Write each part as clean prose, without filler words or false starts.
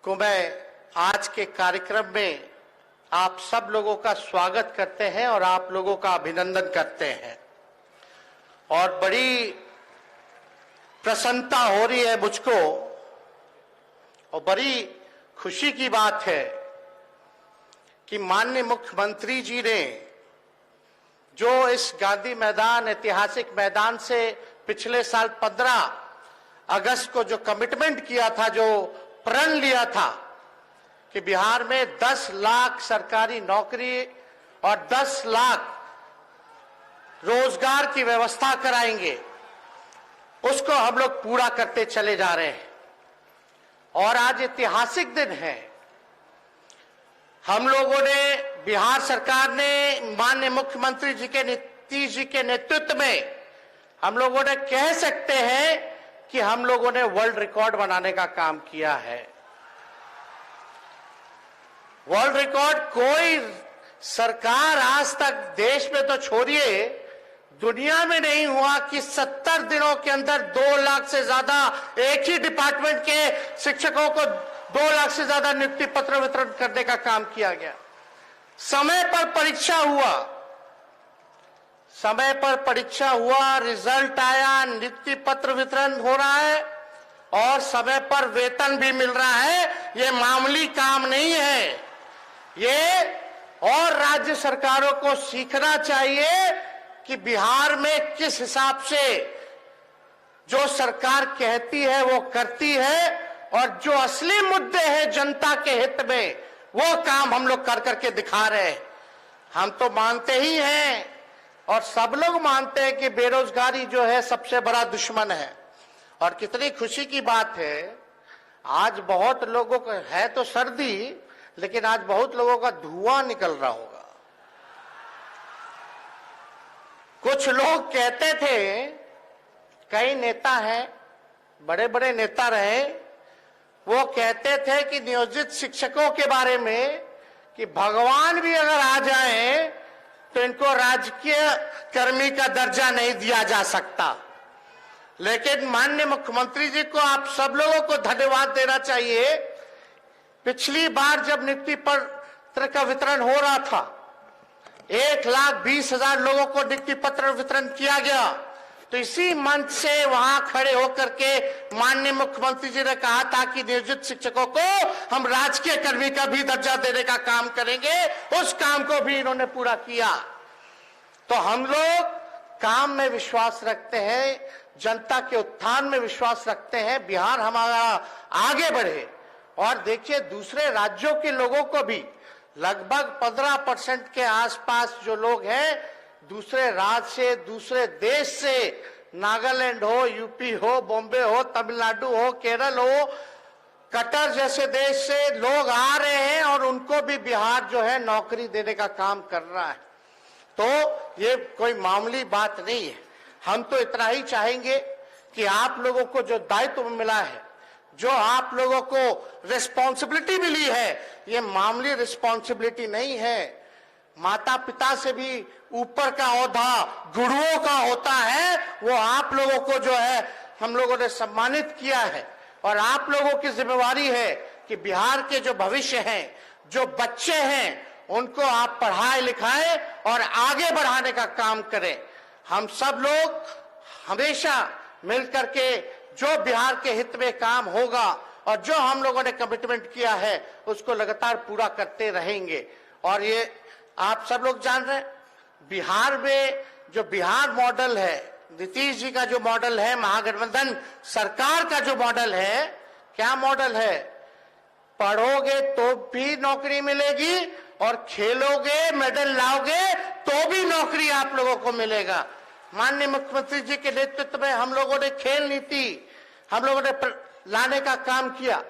को मैं आज के कार्यक्रम में आप सब लोगों का स्वागत करते हैं और आप लोगों का अभिनंदन करते हैं। और बड़ी प्रसन्नता हो रही है मुझको और बड़ी खुशी की बात है कि माननीय मुख्यमंत्री जी ने जो इस गांधी मैदान, ऐतिहासिक मैदान से पिछले साल 15 अगस्त को जो कमिटमेंट किया था, जो प्रण लिया था कि बिहार में 10 लाख सरकारी नौकरी और 10 लाख रोजगार की व्यवस्था कराएंगे, उसको हम लोग पूरा करते चले जा रहे हैं। और आज ऐतिहासिक दिन है। हम लोगों ने, बिहार सरकार ने माननीय मुख्यमंत्री जी के नीतीश जी के नेतृत्व में हम लोगों ने कह सकते हैं कि हम लोगों ने वर्ल्ड रिकॉर्ड बनाने का काम किया है। वर्ल्ड रिकॉर्ड कोई सरकार आज तक देश में तो छोड़िए, दुनिया में नहीं हुआ कि 70 दिनों के अंदर 2 लाख से ज्यादा एक ही डिपार्टमेंट के शिक्षकों को 2 लाख से ज्यादा नियुक्ति पत्र वितरण करने का काम किया गया। समय पर परीक्षा हुआ, समय पर परीक्षा हुआ, रिजल्ट आया, नियुक्ति पत्र वितरण हो रहा है और समय पर वेतन भी मिल रहा है। ये मामूली काम नहीं है। ये और राज्य सरकारों को सीखना चाहिए कि बिहार में किस हिसाब से जो सरकार कहती है वो करती है और जो असली मुद्दे हैं जनता के हित में, वो काम हम लोग कर करके दिखा रहे हैं। हम तो मानते ही हैं और सब लोग मानते हैं कि बेरोजगारी जो है सबसे बड़ा दुश्मन है। और कितनी खुशी की बात है, आज बहुत लोगों को है तो सर्दी, लेकिन आज बहुत लोगों का धुआं निकल रहा होगा। कुछ लोग कहते थे, कई नेता हैं, बड़े बड़े नेता रहे, वो कहते थे कि नियोजित शिक्षकों के बारे में कि भगवान भी अगर आ जाए तो इनको राजकीय कर्मी का दर्जा नहीं दिया जा सकता। लेकिन माननीय मुख्यमंत्री जी को आप सब लोगों को धन्यवाद देना चाहिए। पिछली बार जब नियुक्ति पत्र का वितरण हो रहा था, 1,20,000 लोगों को नियुक्ति पत्र वितरण किया गया, तो इसी मंच से वहां खड़े होकर के माननीय मुख्यमंत्री जी ने कहा था कि नियोजित शिक्षकों को हम राजकीय कर्मी का भी दर्जा देने का काम करेंगे। उस काम को भी इन्होंने पूरा किया। तो हम लोग काम में विश्वास रखते हैं, जनता के उत्थान में विश्वास रखते हैं, बिहार हमारा आगे बढ़े। और देखिए, दूसरे राज्यों के लोगों को भी लगभग 15% के आसपास जो लोग हैं दूसरे राज्य से, दूसरे देश से, नागालैंड हो, यूपी हो, बॉम्बे हो, तमिलनाडु हो, केरल हो, कतर जैसे देश से लोग आ रहे हैं और उनको भी बिहार जो है नौकरी देने का काम कर रहा है। तो ये कोई मामूली बात नहीं है। हम तो इतना ही चाहेंगे कि आप लोगों को जो दायित्व मिला है, जो आप लोगों को रिस्पॉन्सिबिलिटी मिली है, ये मामूली रिस्पॉन्सिबिलिटी नहीं है। माता पिता से भी ऊपर का ओहदा गुरुओं का होता है। वो आप लोगों को जो है हम लोगों ने सम्मानित किया है और आप लोगों की जिम्मेवारी है कि बिहार के जो भविष्य हैं, जो बच्चे हैं, उनको आप पढ़ाए लिखाएं और आगे बढ़ाने का काम करें। हम सब लोग हमेशा मिलकर के जो बिहार के हित में काम होगा और जो हम लोगों ने कमिटमेंट किया है उसको लगातार पूरा करते रहेंगे। और ये आप सब लोग जान रहे हैं, बिहार में जो बिहार मॉडल है, नीतीश जी का जो मॉडल है, महागठबंधन सरकार का जो मॉडल है, क्या मॉडल है? पढ़ोगे तो भी नौकरी मिलेगी और खेलोगे, मेडल लाओगे तो भी नौकरी आप लोगों को मिलेगा। माननीय मुख्यमंत्री जी के नेतृत्व में हम लोगों ने खेल नीति हम लोगों ने लाने का काम किया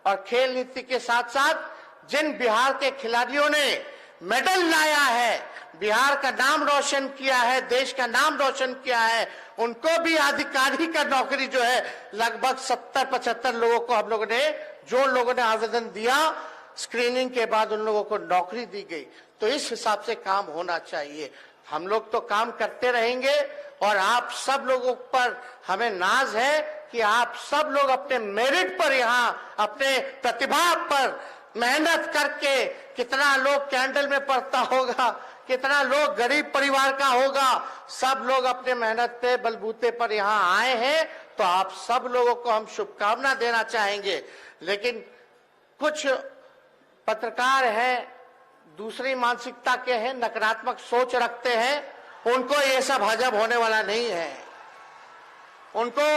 और खेल नीति के साथ साथ जिन बिहार के खिलाड़ियों ने मेडल लाया है, बिहार का नाम रोशन किया है, देश का नाम रोशन किया है, उनको भी अधिकारी का नौकरी जो है लगभग 70-75 लोगों को हम लोगों ने, जो लोगों ने आवेदन दिया, स्क्रीनिंग के बाद उन लोगों को नौकरी दी गई। तो इस हिसाब से काम होना चाहिए। हम लोग तो काम करते रहेंगे और आप सब लोगों पर हमें नाज है कि आप सब लोग अपने मेरिट पर यहाँ अपने प्रतिभा पर मेहनत करके, कितना लोग कैंडल में पढ़ता होगा, कितना लोग गरीब परिवार का होगा, सब लोग अपने मेहनत पे बलबूते पर यहाँ आए हैं। तो आप सब लोगों को हम शुभकामना देना चाहेंगे। लेकिन कुछ पत्रकार हैं, दूसरी मानसिकता के हैं, नकारात्मक सोच रखते हैं, उनको ये सब हजम होने वाला नहीं है। उनको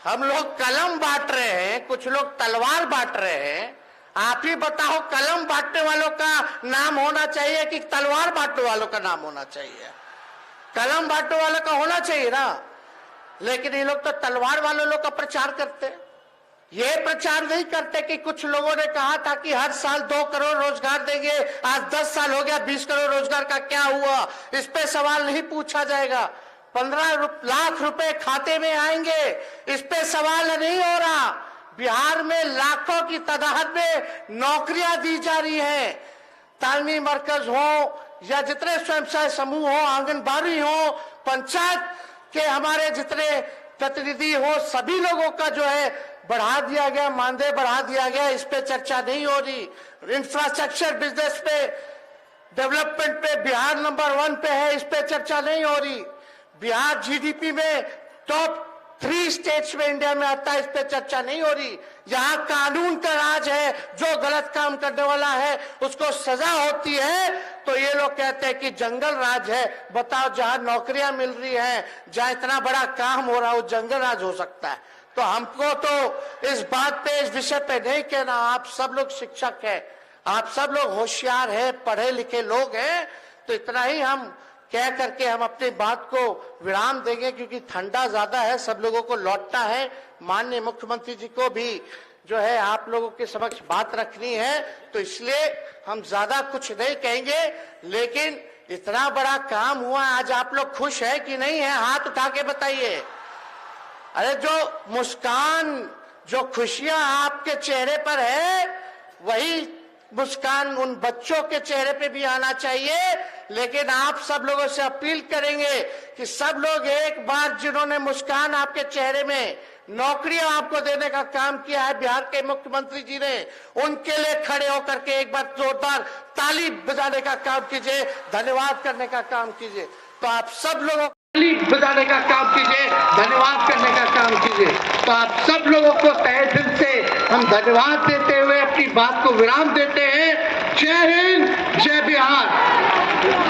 हम लोग कलम बांट रहे हैं, कुछ लोग तलवार बांट रहे हैं। आप ही बताओ, कलम बांटने वालों का नाम होना चाहिए कि तलवार बांटने वालों का नाम होना चाहिए? कलम बांटने वालों का होना चाहिए ना। लेकिन ये लोग तो तलवार वालों लोग का प्रचार करते हैं। ये प्रचार नहीं करते कि कुछ लोगों ने कहा था कि हर साल 2 करोड़ रोजगार देंगे, आज 10 साल हो गया, 20 करोड़ रोजगार का क्या हुआ, इस पे सवाल नहीं पूछा जाएगा। 15 लाख रुपए खाते में आएंगे, इस पे सवाल नहीं हो रहा। बिहार में लाखों की तादाद में नौकरियां दी जा रही हैं। तालीमी मरकज हो या जितने स्वयं सहायता समूह हो, आंगनबाड़ी हो, पंचायत के हमारे जितने प्रतिनिधि हो, सभी लोगों का जो है बढ़ा दिया गया, मानदेय बढ़ा दिया गया। इस पे चर्चा नहीं हो रही। इंफ्रास्ट्रक्चर बिजनेस पे, डेवलपमेंट पे बिहार नंबर 1 पे है, इस पे चर्चा नहीं हो रही। बिहार जीडीपी में टॉप 3 स्टेट्स में इंडिया में आता है, इस पे चर्चा नहीं हो रही। यहाँ कानून का राज है, जो गलत काम करने वाला है उसको सजा होती है। तो ये लोग कहते हैं कि जंगल राज है। बताओ, जहाँ नौकरियां मिल रही हैं, जहाँ इतना बड़ा काम हो रहा है, वो जंगल राज हो सकता है? तो हमको तो इस बात पे, इस विषय पे नहीं कहना। आप सब लोग शिक्षक हैं, आप सब लोग होशियार हैं, पढ़े लिखे लोग हैं। तो इतना ही हम कह करके हम अपनी बात को विराम देंगे, क्योंकि ठंडा ज्यादा है, सब लोगों को लौटना है। माननीय मुख्यमंत्री जी को भी जो है आप लोगों के समक्ष बात रखनी है, तो इसलिए हम ज्यादा कुछ नहीं कहेंगे। लेकिन इतना बड़ा काम हुआ, आज आप लोग खुश है कि नहीं है? हाथ उठा के बताइए। अरे जो मुस्कान, जो खुशियां आपके चेहरे पर है, वही मुस्कान उन बच्चों के चेहरे पे भी आना चाहिए। लेकिन आप सब लोगों से अपील करेंगे कि सब लोग एक बार, जिन्होंने मुस्कान आपके चेहरे में, नौकरियां आपको देने का काम किया है बिहार के मुख्यमंत्री जी ने, उनके लिए खड़े होकर के एक बार जोरदार ताली बजाने का काम कीजिए, धन्यवाद करने का काम कीजिए। तो आप सब लोगों ताली बजाने का काम कीजिए, धन्यवाद करने का काम कीजिए। तो आप सब लोगों को तहे दिल से हम धन्यवाद देते हुए अपनी बात को विराम देते हैं। जय हिंद, जय बिहार।